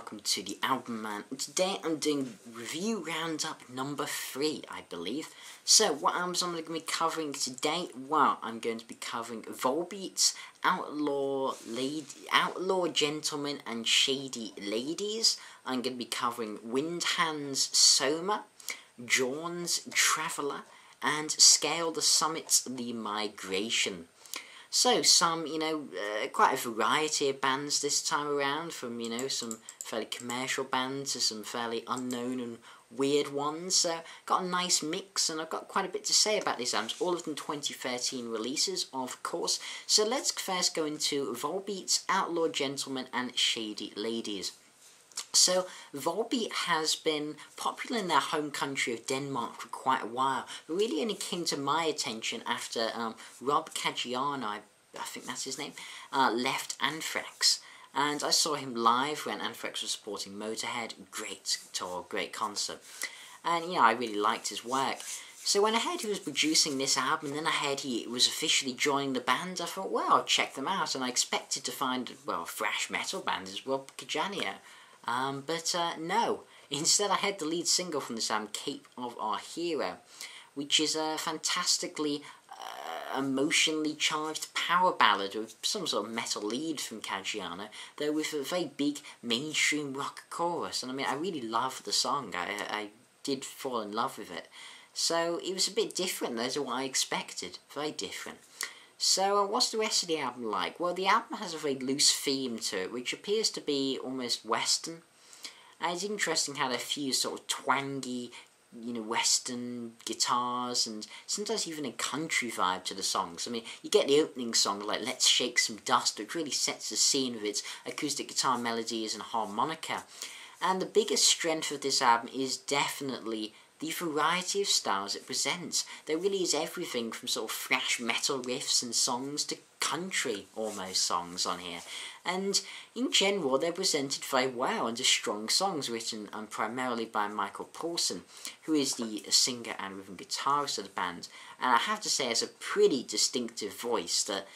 welcome to the Album Man. Today I'm doing review roundup number 3, I believe. So, what albums I'm going to be covering today? Well, I'm going to be covering Volbeat's Outlaw Gentlemen and Shady Ladies. I'm going to be covering Windhand's Soma, Jorn's Traveler, and Scale the Summits, The Migration. So, some, quite a variety of bands this time around, from, some fairly commercial bands to some fairly unknown and weird ones. So, got a nice mix, and I've got quite a bit to say about these albums, all of them 2013 releases, of course. So, let's first go into Volbeat's Outlaw Gentlemen and Shady Ladies. So, Volbeat has been popular in their home country of Denmark for quite a while, but really only came to my attention after Rob Caggiano, I think that's his name, left Anthrax. And I saw him live when Anthrax was supporting Motorhead. Great tour, great concert. And, I really liked his work. So when I heard he was producing this album, and then I heard he was officially joining the band, I thought, well, I'll check them out. And I expected to find, a thrash metal band as Rob Caggiano. But no. Instead, I had the lead single from this album, Cape of Our Hero, which is a fantastically emotionally charged power ballad with some sort of metal lead from Caggiano, though with a very big mainstream rock chorus. And I really love the song. I did fall in love with it. So it was a bit different though to what I expected. Very different. So, what's the rest of the album like? Well, the album has a very loose theme to it, which appears to be almost Western. And it's interesting how they fuse sort of twangy, Western guitars, and sometimes even a country vibe to the songs. You get the opening song, like Let's Shake Some Dust, which really sets the scene with its acoustic guitar melodies and harmonica. And the biggest strength of this album is definitely the variety of styles it presents. There really is everything from sort of thrash metal riffs and songs to country almost songs on here. And in general, they're presented very well and just strong songs written primarily by Michael Paulson, who is the singer and rhythm guitarist of the band. And I have to say, has a pretty distinctive voice that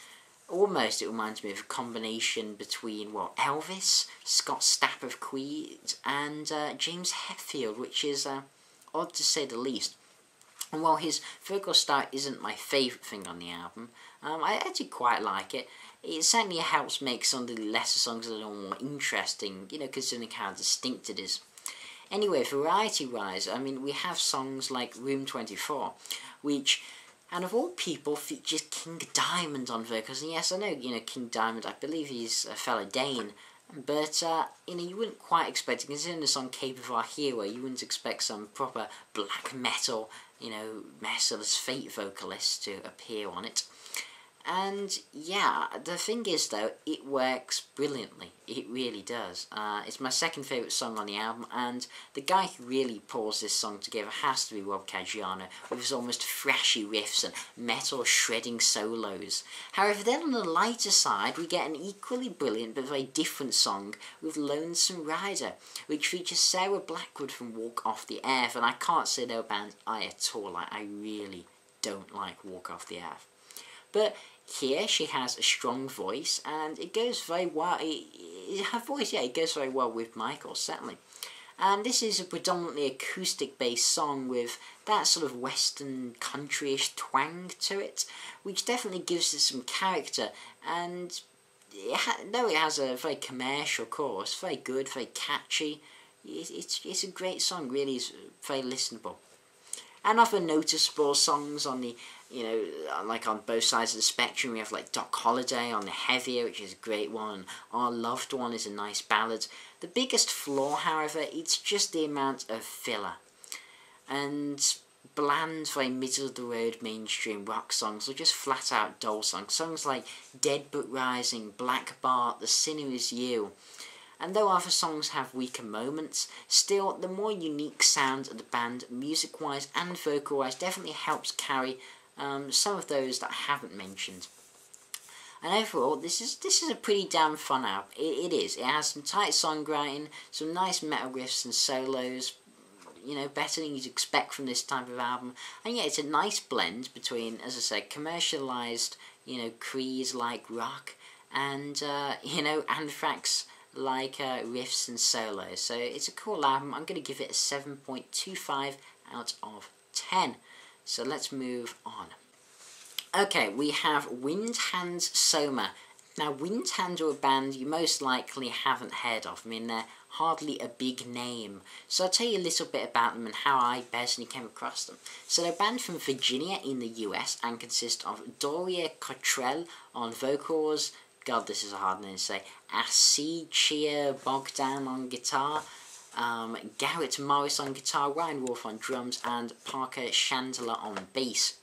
almost it reminds me of a combination between, Elvis, Scott Stapp of Queen, and James Hetfield, which is odd to say the least. And while his vocal style isn't my favourite thing on the album, I actually quite like it. It certainly helps make some of the lesser songs a little more interesting, considering how distinct it is. Anyway, variety-wise, we have songs like Room 24, which, and of all people, features King Diamond on vocals. And yes, I know, King Diamond, I believe he's a fellow Dane, but, you wouldn't quite expect it, considering the song Cape of Our Hero, you wouldn't expect some proper black metal, Merciless Fate vocalist to appear on it. And, yeah, the thing is, though, it works brilliantly. It really does. It's my second favourite song on the album, and the guy who really pulls this song together has to be Rob Caggiano, with his almost thrashy riffs and metal shredding solos. However, then on the lighter side, we get an equally brilliant but very different song with Lonesome Rider, which features Sarah Blackwood from Walk Off the Earth, and I can't say they're a band I at all like. I really don't like Walk Off the Earth. But here she has a strong voice, and it goes very well. Her voice, it goes very well with Michael, certainly. And this is a predominantly acoustic-based song with that sort of western country-ish twang to it, which definitely gives it some character. And though it has a very commercial chorus, very good, very catchy, it's a great song. Really, is very listenable. And other noticeable songs on the, like on both sides of the spectrum, we have like Doc Holliday on the heavier, which is a great one. Our Loved One is a nice ballad. The biggest flaw, however, it's just the amount of filler. And bland, very middle-of-the-road mainstream rock songs, or just flat-out dull songs. Songs like Dead But Rising, Black Bart, The Sinner Is You. And though other songs have weaker moments, still, the more unique sound of the band, music-wise and vocal-wise, definitely helps carry some of those that I haven't mentioned. And overall, this is a pretty damn fun album. It is. It has some tight songwriting, some nice metal riffs and solos, better than you'd expect from this type of album. And yeah, it's a nice blend between, as I said, commercialised, Creed-like rock, and, Anthrax like riffs and solos. So it's a cool album. I'm going to give it a 7.25 out of 10. So let's move on. Okay, we have Windhand's Soma. Now, Windhand are a band you most likely haven't heard of. I mean, they're hardly a big name. So I'll tell you a little bit about them and how I personally came across them. So they're a band from Virginia in the US and consist of Doria Cottrell on vocals, God, this is a hard name to say, Chia Bogdan on guitar, Garrett Morris on guitar, Ryan Wolf on drums, and Parker Chandler on bass.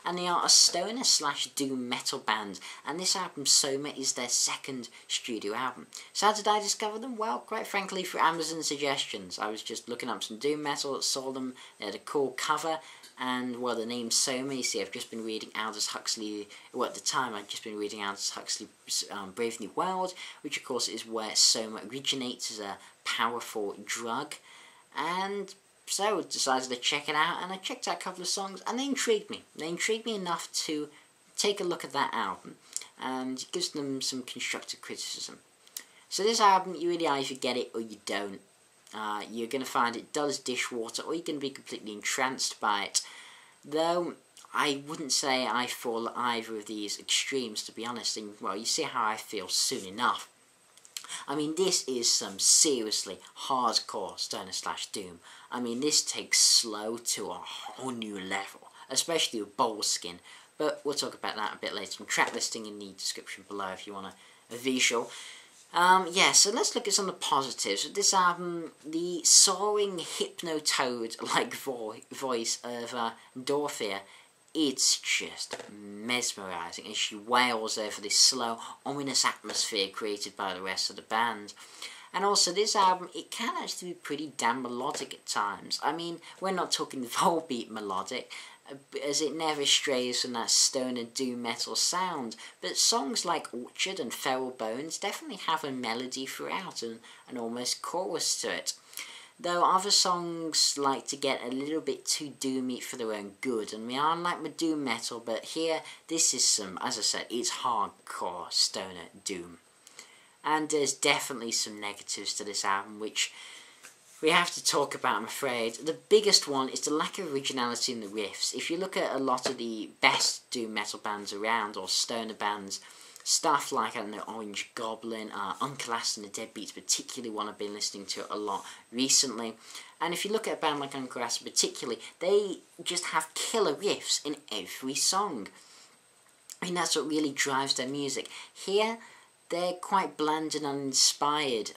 And they are a stoner / doom metal band, and this album, Soma, is their second studio album. So how did I discover them? Well, quite frankly, through Amazon suggestions. I was just looking up some doom metal, saw them, they had a cool cover, and well, the name Soma, you see, I've just been reading Aldous Huxley, well, at the time I'd just been reading Aldous Huxley Brave New World, which of course is where Soma originates as a powerful drug, and so I decided to check it out, and I checked out a couple of songs, and they intrigued me. They intrigued me enough to take a look at that album, and it gives them some constructive criticism. So this album, you really either get it or you don't. You're going to find it does dishwater, or you're going to be completely entranced by it. Though, I wouldn't say I fall either of these extremes, to be honest, and well, you see how I feel soon enough. I mean, this is some seriously hardcore stoner / doom. I mean, this takes slow to a whole new level, especially with Boleskin, but we'll talk about that a bit later. Track listing in the description below if you want a visual. Yeah, so let's look at some of the positives. With this album, the soaring hypnotoad-like voice of Dorothea, it's just mesmerising, and she wails over this slow, ominous atmosphere created by the rest of the band. And also, this album, it can actually be pretty damn melodic at times. I mean, we're not talking Volbeat melodic, as it never strays from that stoner doom metal sound, but songs like Orchard and Feral Bones definitely have a melody throughout and an almost chorus to it. Though other songs like to get a little bit too doomy for their own good, and I like my doom metal, but here, this is some, as I said, it's hardcore stoner doom. And there's definitely some negatives to this album, which we have to talk about, I'm afraid. The biggest one is the lack of originality in the riffs. If you look at a lot of the best doom metal bands around, or stoner bands, stuff like, I don't know, Orange Goblin, Uncle Aston and the Deadbeats, particularly one I've been listening to a lot recently. And if you look at a band like Uncle Aston particularly, they just have killer riffs in every song. I mean, that's what really drives their music. Here, they're quite bland and uninspired.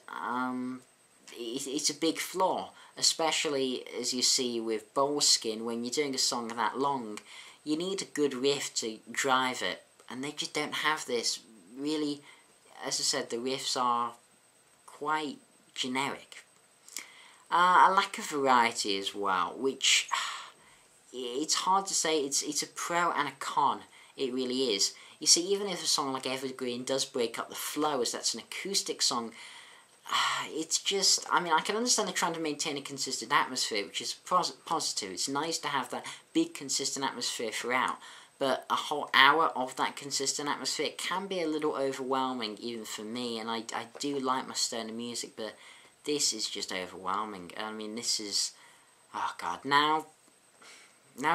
It's a big flaw, especially as you see with Boleskin. When you're doing a song that long, you need a good riff to drive it, and they just don't have this. Really, as I said, the riffs are quite generic. A lack of variety as well, which it's hard to say. It's a pro and a con. It really is. You see, even if a song like Evergreen does break up the flow, as that's an acoustic song, it's just, I mean, I can understand they're trying to maintain a consistent atmosphere, which is positive. It's nice to have that big, consistent atmosphere throughout, but a whole hour of that consistent atmosphere can be a little overwhelming, even for me, and I do like my stoner music, but this is just overwhelming. I mean, this is, oh god, now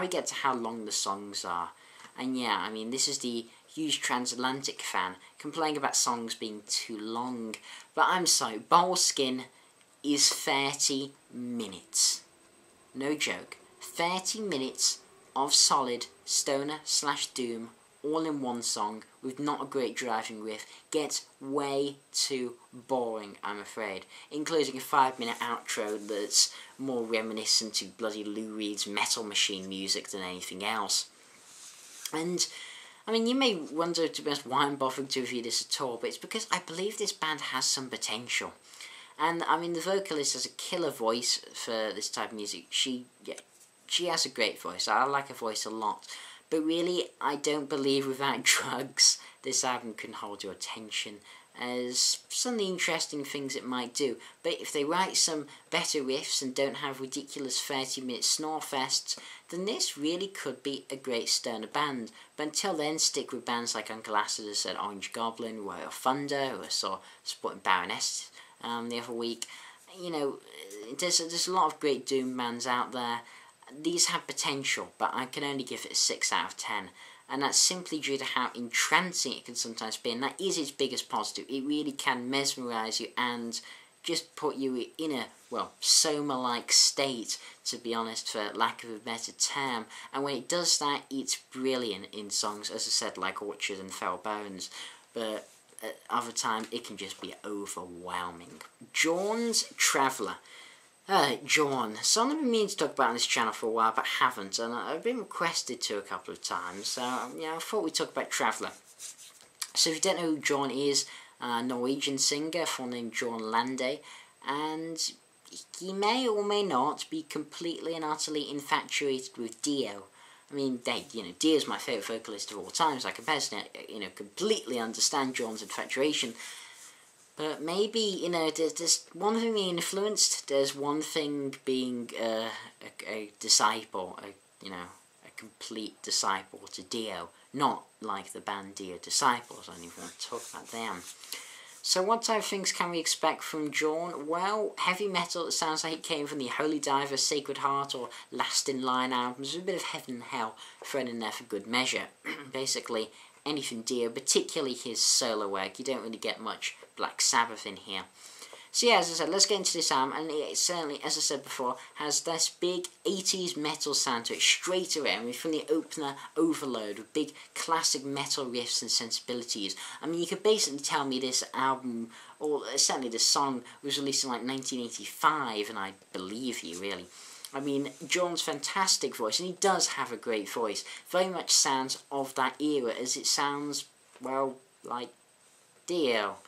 we get to how long the songs are, and yeah, I mean, this is the huge transatlantic fan complaining about songs being too long, but I'm sorry, Boleskin is 30 minutes. No joke. 30 minutes of solid stoner / doom all in one song with not a great driving riff gets way too boring, I'm afraid, including a 5-minute outro that's more reminiscent to bloody Lou Reed's Metal Machine music than anything else. And I mean, you may wonder, to be honest, why I'm bothering to review this at all, but it's because I believe this band has some potential. And, I mean, the vocalist has a killer voice for this type of music. She has a great voice. I like her voice a lot. But really, I don't believe without drugs this album can hold your attention, as some of the interesting things it might do. But if they write some better riffs and don't have ridiculous 30-minute snore fests, then this really could be a great stoner band. But until then, stick with bands like Uncle Astor, as said, Orange Goblin, Royal Thunder, who I saw supporting Baroness the other week. You know, there's a lot of great doom bands out there. These have potential, but I can only give it a 6 out of 10. And that's simply due to how entrancing it can sometimes be, and that is its biggest positive. It really can mesmerise you and just put you in a, well, Soma-like state, to be honest, for lack of a better term. And when it does that, it's brilliant in songs, as I said, like Orchard and Fell Bones. But at other times, it can just be overwhelming. Jorn Traveler. Jorn. Something I've been meaning to talk about on this channel for a while, but haven't, and I've been requested to a couple of times, so I thought we'd talk about Traveler. So if you don't know who Jorn is, a Norwegian singer, full name Jorn Lande, and he may or may not be completely and utterly infatuated with Dio. I mean, Dio's my favourite vocalist of all time, so I can personally, completely understand Jorn's infatuation. But maybe, there's one thing being influenced, there's one thing being a disciple, a complete disciple to Dio. Not like the band Dio Disciples, I don't even want to talk about them. So what type of things can we expect from Jorn? Well, heavy metal, it sounds like it came from the Holy Diver, Sacred Heart, or Last in Line albums. There's a bit of heaven and hell thrown in there for good measure. Basically, anything Dio, particularly his solo work. You don't really get much Black Sabbath in here. So yeah, as I said, let's get into this album, and it certainly, as I said before, has this big 80s metal sound to it straight away. I mean, from the opener, Overload, with big classic metal riffs and sensibilities. I mean, you could basically tell me this album, or certainly this song, was released in like 1985, and I believe you, really. I mean, Jorn's fantastic voice, and he does have a great voice. Very much sounds of that era, as it sounds, well, like Dio.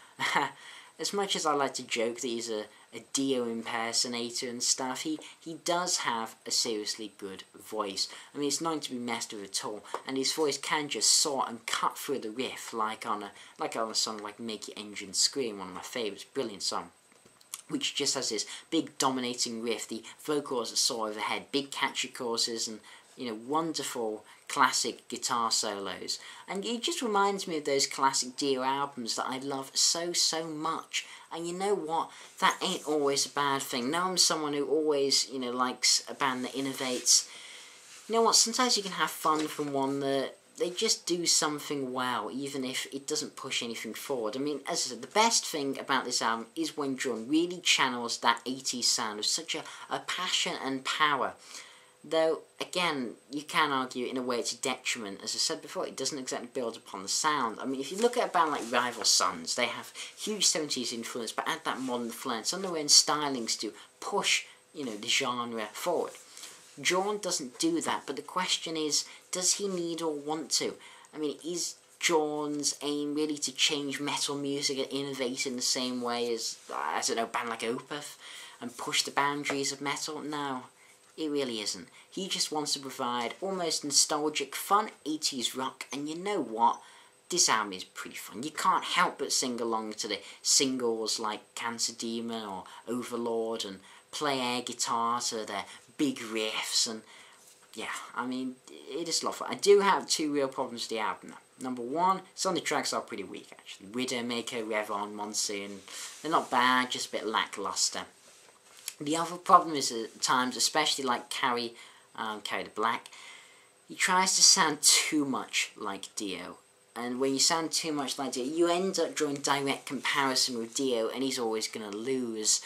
As much as I like to joke that he's a Dio impersonator and stuff, he does have a seriously good voice. I mean, it's not to be messed with at all, and his voice can just soar and cut through the riff like on a song like Make Your Engine Scream, one of my favourites, brilliant song, which just has this big dominating riff, the vocals that soar overhead, big catchy choruses, and wonderful classic guitar solos. And it just reminds me of those classic Dio albums that I love so much. And you know what? That ain't always a bad thing. Now I'm someone who always, likes a band that innovates. You know what? Sometimes you can have fun from one that they just do something well, even if it doesn't push anything forward. I mean, as I said, the best thing about this album is when Jorn really channels that 80s sound with such a passion and power. Though, again, you can argue in a way it's a detriment. As I said before, it doesn't exactly build upon the sound. I mean, if you look at a band like Rival Sons, they have huge 70s influence, but add that modern flair and some of their own stylings to push, the genre forward. Jorn doesn't do that, but the question is, does he need or want to? I mean, is Jorn's aim really to change metal music and innovate in the same way as, I don't know, a band like Opeth, and push the boundaries of metal? No. It really isn't. He just wants to provide almost nostalgic, fun 80s rock, and you know what? This album is pretty fun. You can't help but sing along to the singles like Cancer Demon or Overlord, and play air guitar to their big riffs, and yeah, I mean, it is a lot of fun. I do have two real problems with the album though. Number one, some of the tracks are pretty weak actually. Widowmaker, Rev On, Monsoon, they're not bad, just a bit lackluster. The other problem is at times, especially like Carry the Black, he tries to sound too much like Dio. And when you sound too much like Dio, you end up drawing direct comparison with Dio, and he's always going to lose,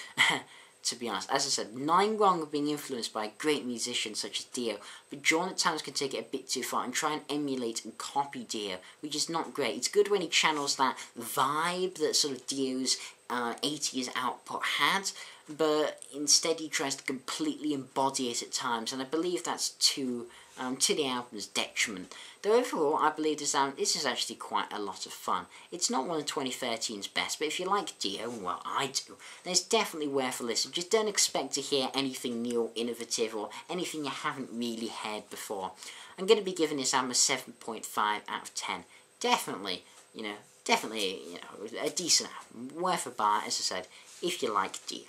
to be honest. As I said, nothing wrong with being influenced by great musicians such as Dio, but Jorn at times can take it a bit too far and try and emulate and copy Dio, which is not great. It's good when he channels that vibe that sort of Dio's 80s output had, but instead he tries to completely embody it at times, and I believe that's to the album's detriment. Though overall, I believe this is actually quite a lot of fun. It's not one of 2013's best, but if you like Dio, well, I do, then it's definitely worth a listen. Just don't expect to hear anything new or innovative, or anything you haven't really heard before. I'm going to be giving this album a 7.5 out of 10. Definitely, a decent album, worth a buy, as I said, if you like Dio.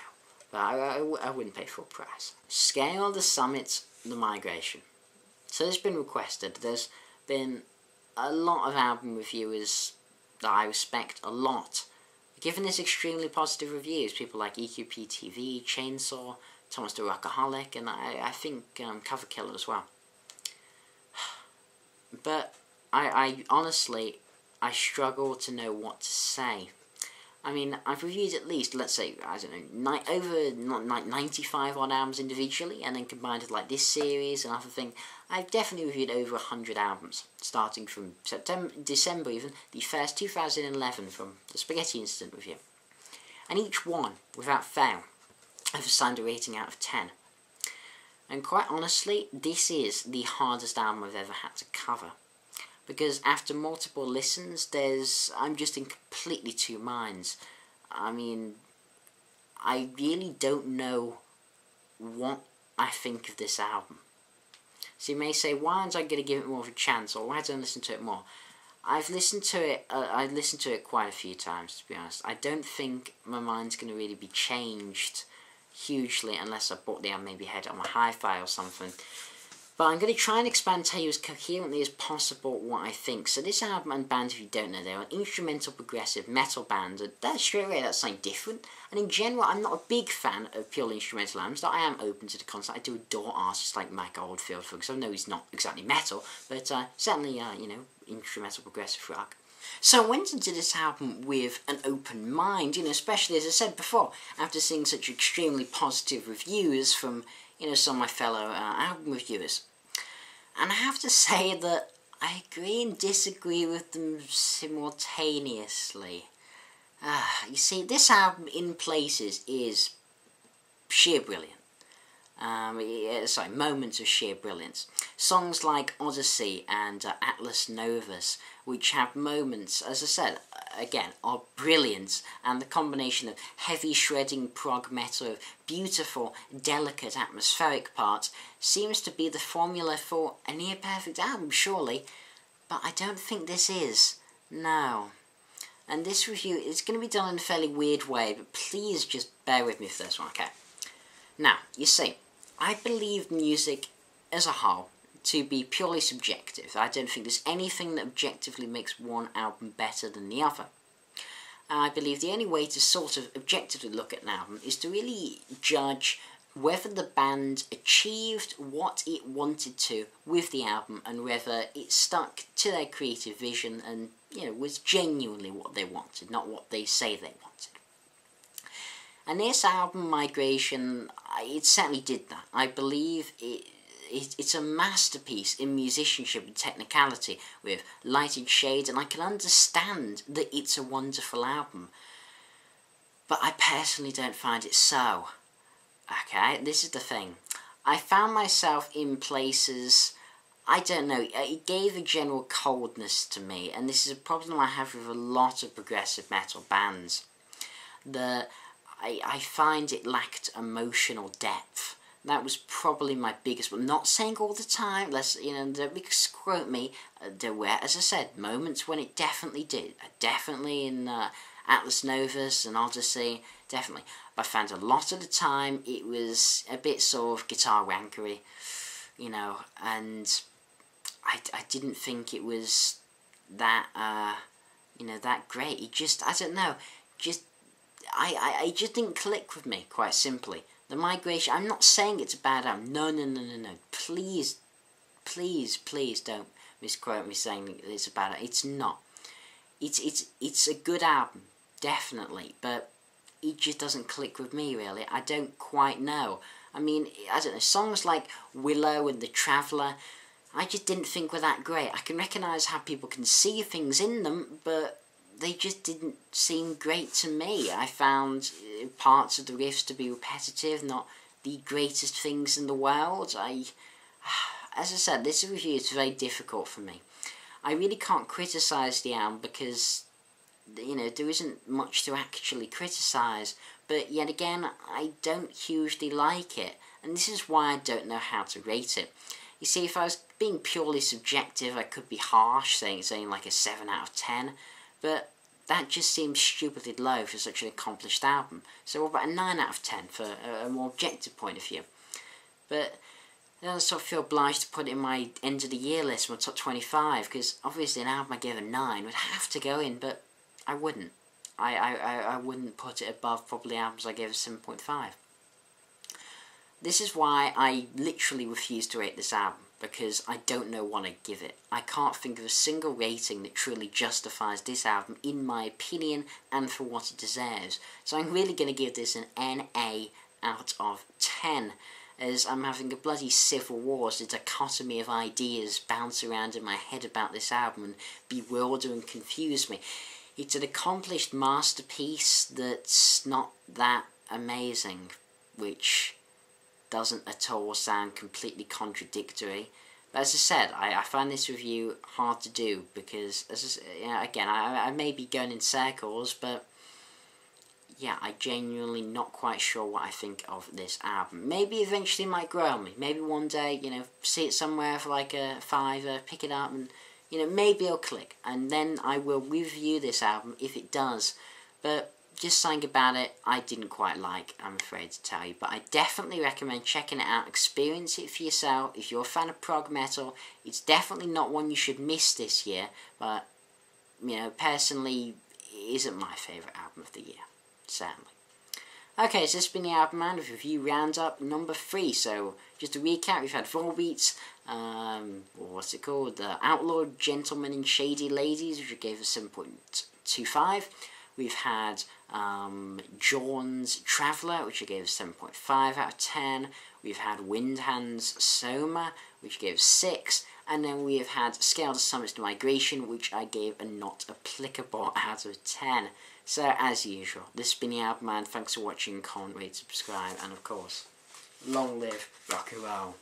But I wouldn't pay full price. Scale the Summit, the Migration. So this has been requested. There's been a lot of album reviewers that I respect a lot given this extremely positive reviews, people like EQP TV, Chainsaw, Thomas the Rockaholic, and I think Cover Killer as well. But I honestly, I struggle to know what to say. I mean, I've reviewed at least, let's say, I don't know, over 95 odd albums individually, and then combined with like this series and other thing, I've definitely reviewed over 100 albums, starting from December even, the first 2011 from the Spaghetti Incident review. And each one, without fail, I've assigned a rating out of 10. And quite honestly, this is the hardest album I've ever had to cover. Because after multiple listens, I'm just in completely two minds. I mean, I really don't know what I think of this album. So you may say, why aren't I going to give it more of a chance, or why don't I listen to it more? I've listened to it quite a few times, to be honest. I don't think my mind's going to really be changed hugely unless I bought the album, maybe had it on my hi-fi or something. But I'm going to try and expand, tell you as coherently as possible what I think. So this album and band, if you don't know, they're an instrumental progressive metal band. That's straight away, that's something different. And in general, I'm not a big fan of purely instrumental albums, though I am open to the concept. I do adore artists like Mike Oldfield, for example. I know he's not exactly metal, but certainly, you know, instrumental progressive rock. So I went into this album with an open mind, you know, especially, as I said before, after seeing such extremely positive reviews from, you know, some of my fellow album reviewers. And I have to say that I agree and disagree with them simultaneously. You see, this album in places is sheer brilliant. Moments of sheer brilliance. Songs like Odyssey and Atlas Novus, which have moments, as I said, again, are brilliant, and the combination of heavy shredding prog metal, beautiful, delicate, atmospheric parts, seems to be the formula for a near-perfect album, surely, but I don't think this is. No. And this review is going to be done in a fairly weird way, but please just bear with me for this one, okay? Now, you see, I believe music as a whole to be purely subjective. I don't think there's anything that objectively makes one album better than the other. I believe the only way to sort of objectively look at an album is to really judge whether the band achieved what it wanted to with the album and whether it stuck to their creative vision and, you know, was genuinely what they wanted, not what they say they wanted. And this album, Migration, it certainly did that. I believe it's a masterpiece in musicianship and technicality with lighted shades, and I can understand that it's a wonderful album. But I personally don't find it so. Okay, this is the thing. I found myself in places, I don't know, it gave a general coldness to me, and this is a problem I have with a lot of progressive metal bands. I find it lacked emotional depth. That was probably my biggest, but not saying all the time, don't quote me, there were, as I said, moments when it definitely did. Definitely in Atlas Novus and Odyssey, definitely. But I found a lot of the time it was a bit sort of guitar wankery, you know, and I didn't think it was that, that great. It just, I don't know, I just didn't click with me, quite simply. The Migration, I'm not saying it's a bad album. No. Please don't misquote me saying it's a bad album. It's not. It's a good album, definitely, but it just doesn't click with me, really. I don't quite know. I mean, I don't know, songs like Willow and The Traveler, I just didn't think were that great. I can recognise how people can see things in them, but they just didn't seem great to me. I found parts of the riffs to be repetitive, not the greatest things in the world. As I said, this review is very difficult for me. I really can't criticise the album because, you know, there isn't much to actually criticise. But yet again, I don't hugely like it. And this is why I don't know how to rate it. You see, if I was being purely subjective, I could be harsh, saying like a 7 out of 10. But that just seems stupidly low for such an accomplished album. So what about a 9 out of 10 for a more objective point of view? But then I sort of feel obliged to put it in my end of the year list, my top 25, because obviously an album I gave a 9 would have to go in, but I wouldn't. I wouldn't put it above probably albums I gave a 7.5. This is why I literally refuse to rate this album, because I don't know what I'd give it. I can't think of a single rating that truly justifies this album, in my opinion, and for what it deserves. So I'm really going to give this an NA out of 10, as I'm having a bloody civil war, as a dichotomy of ideas bounce around in my head about this album and bewilder and confuse me. It's an accomplished masterpiece that's not that amazing, which doesn't at all sound completely contradictory. But as I said, I find this review hard to do, because, again, I may be going in circles, but yeah, I'm genuinely not quite sure what I think of this album. Maybe eventually it might grow on me. Maybe one day, see it somewhere for like a $5, pick it up, and, maybe it'll click. And then I will review this album if it does. But just something about it I didn't quite like, I'm afraid to tell you. But I definitely recommend checking it out, experience it for yourself. If you're a fan of prog metal, it's definitely not one you should miss this year. But, personally, it isn't my favourite album of the year. Sadly. Okay, so this has been the Album Man review roundup number 3. So, just to recap, we've had Volbeat, what's it called? The Outlaw, Gentlemen and Shady Ladies, which I gave a 7.25. We've had Jorn Traveler, which I gave a 7.5 out of 10. We've had Windhand's Soma, which I gave 6. And then we have had Scale the Summits to Migration, which I gave a not applicable out of 10. So, as usual, this has been the Album Man. Thanks for watching, comment, rate, subscribe, and of course, long live rock and roll.